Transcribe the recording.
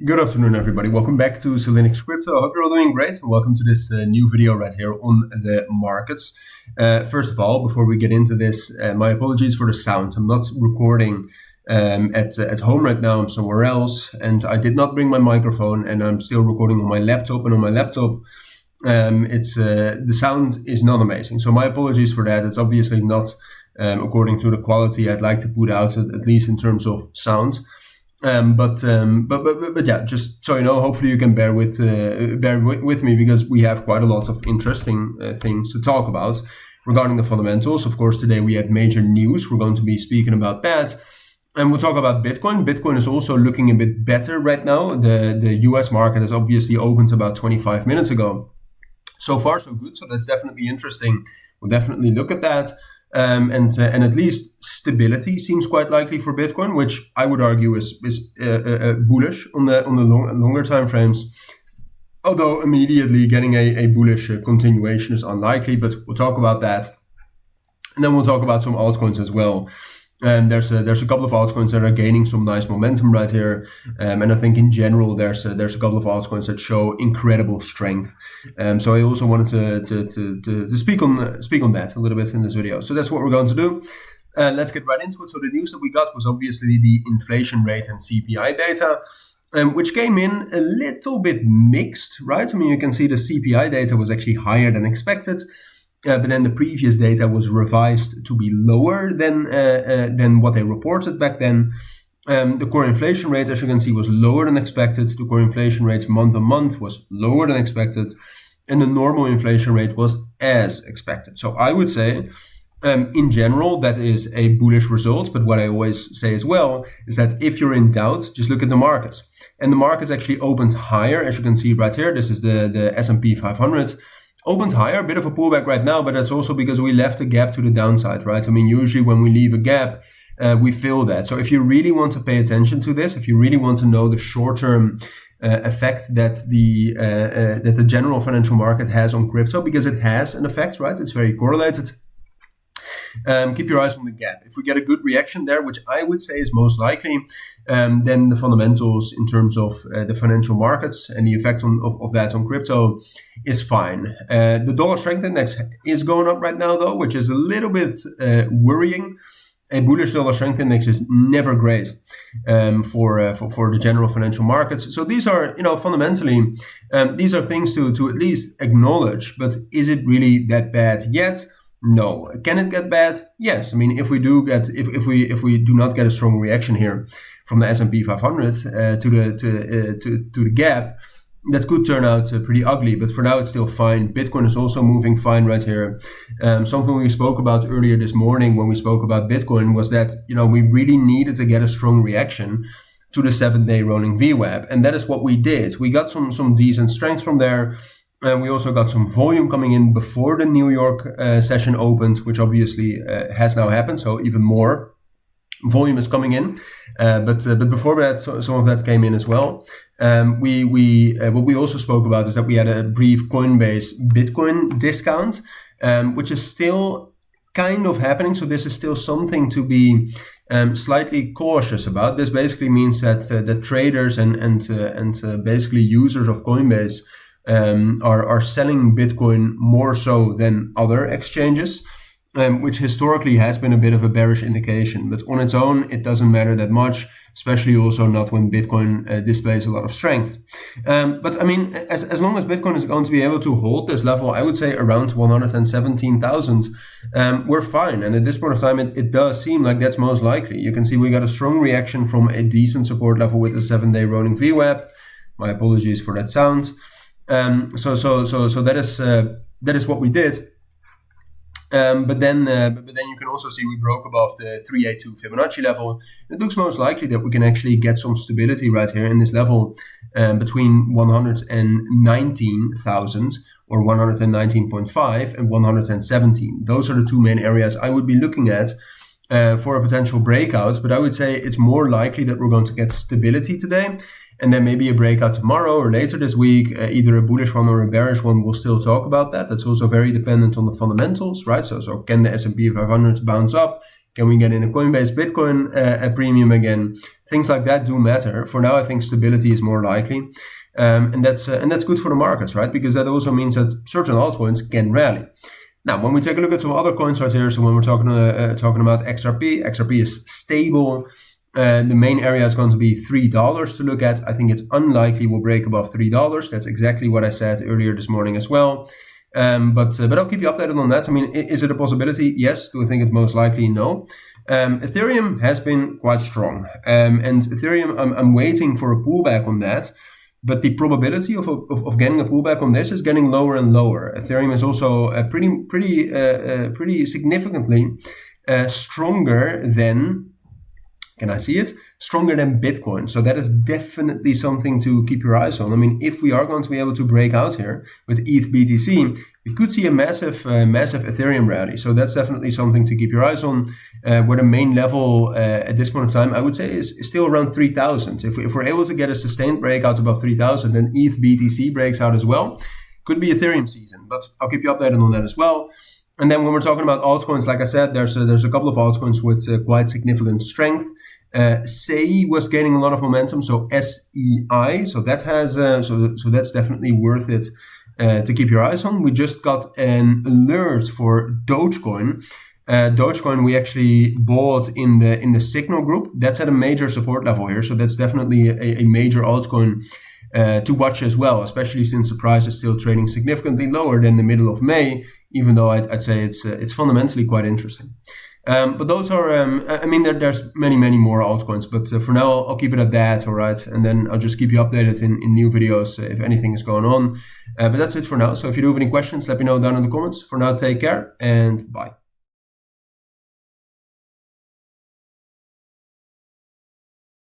Good afternoon, everybody. Welcome back to Cilinix Crypto. I hope you're all doing great. Welcome to this new video right here on the markets. First of all, before we get into this, my apologies for the sound. I'm not recording at home right now. I'm somewhere else, and I did not bring my microphone, and I'm still recording on my laptop. And on my laptop, the sound is not amazing. So my apologies for that. It's obviously not according to the quality I'd like to put out, at least in terms of sound. But yeah, just so you know, hopefully you can bear with me, because we have quite a lot of interesting things to talk about regarding the fundamentals. Of course, today we have major news. We're going to be speaking about that, and we'll talk about Bitcoin. Bitcoin is also looking a bit better right now. The US market has obviously opened about 25 minutes ago. So far, so good. So that's definitely interesting. We'll definitely look at that. And at least stability seems quite likely for Bitcoin, which I would argue is bullish on the longer time frames. Although immediately getting a bullish continuation is unlikely, but we'll talk about that, and then we'll talk about some altcoins as well. And there's a couple of altcoins that are gaining some nice momentum right here, and I think in general there's a couple of altcoins that show incredible strength. So I also wanted to speak on that a little bit in this video. So that's what we're going to do. Let's get right into it. So the news that we got was obviously the inflation rate and CPI data, which came in a little bit mixed, right? I mean, you can see the CPI data was actually higher than expected. But then the previous data was revised to be lower than what they reported back then. The core inflation rate, as you can see, was lower than expected. The core inflation rate month on month was lower than expected. And the normal inflation rate was as expected. So I would say, in general, that is a bullish result. But what I always say as well is that if you're in doubt, just look at the markets. And the markets actually opened higher, as you can see right here. This is the S&P 500. Opened higher, a bit of a pullback right now, but that's also because we left a gap to the downside, right? I mean, usually when we leave a gap, we fill that. So if you really want to pay attention to this, if you really want to know the short-term effect that the general financial market has on crypto, because it has an effect, right? It's very correlated. Keep your eyes on the gap. If we get a good reaction there, which I would say is most likely, then the fundamentals in terms of the financial markets and the effect of that on crypto is fine. The dollar strength index is going up right now, though, which is a little bit worrying. A bullish dollar strength index is never great for the general financial markets. So these are, fundamentally, these are things to at least acknowledge. But is it really that bad yet? No. Can it get bad? Yes. I mean, if we do not get a strong reaction here from the S&P 500 to the gap, that could turn out pretty ugly. But for now, it's still fine. Bitcoin is also moving fine right here. Something we spoke about earlier this morning when we spoke about Bitcoin was that we really needed to get a strong reaction to the 7-day rolling VWAP, and that is what we did. We got some decent strength from there. And we also got some volume coming in before the New York session opened, which obviously has now happened. So even more volume is coming in. But before that, some of that came in as well. What we also spoke about is that we had a brief Coinbase Bitcoin discount, which is still kind of happening. So this is still something to be slightly cautious about. This basically means that the traders and basically users of Coinbase are selling Bitcoin more so than other exchanges, which historically has been a bit of a bearish indication. But on its own, it doesn't matter that much, especially also not when Bitcoin displays a lot of strength. But I mean, as long as Bitcoin is going to be able to hold this level, I would say around 117,000, we're fine. And at this point of time, it does seem like that's most likely. You can see we got a strong reaction from a decent support level with the 7-day rolling VWAP. My apologies for that sound. So that is what we did. But then you can also see we broke above the 382 Fibonacci level. It looks most likely that we can actually get some stability right here in this level between 119,000 or 119.5 and 117. Those are the two main areas I would be looking at for a potential breakout. But I would say it's more likely that we're going to get stability today, and then maybe a breakout tomorrow or later this week, either a bullish one or a bearish one. We'll still talk about that. That's also very dependent on the fundamentals, right? So can the S&P 500 bounce up? Can we get in a Coinbase Bitcoin a premium again? Things like that do matter. For now, I think stability is more likely. And that's good for the markets, right? Because that also means that certain altcoins can rally. Now, when we take a look at some other coins right here, so when we're talking about XRP is stable. The main area is going to be $3 to look at. I think it's unlikely we'll break above $3. That's exactly what I said earlier this morning as well. But I'll keep you updated on that. I mean, is it a possibility? Yes. Do I think it's most likely? No. Ethereum has been quite strong, and Ethereum, I'm waiting for a pullback on that. But the probability of getting a pullback on this is getting lower and lower. Ethereum is also pretty significantly stronger than. Can I see it? Stronger than Bitcoin. So that is definitely something to keep your eyes on. I mean, if we are going to be able to break out here with ETH BTC, we could see a massive Ethereum rally. So that's definitely something to keep your eyes on. Where the main level at this point of time, I would say, is still around 3,000. If we're able to get a sustained breakout above 3,000, then ETH BTC breaks out as well. Could be Ethereum season, but I'll keep you updated on that as well. And then when we're talking about altcoins, like I said, there's a couple of altcoins with quite significant strength. SEI was gaining a lot of momentum, so SEI. So that has so that's definitely worth it to keep your eyes on. We just got an alert for Dogecoin. Dogecoin we actually bought in the Signal group. That's at a major support level here, so that's definitely a major altcoin to watch as well, especially since the price is still trading significantly lower than the middle of May, even though I'd say it's fundamentally quite interesting. But those are, I mean, there's many more altcoins, but for now I'll keep it at that, all right? And then I'll just keep you updated in new videos if anything is going on. But that's it for now. So if you do have any questions, let me know down in the comments. For now, take care and bye.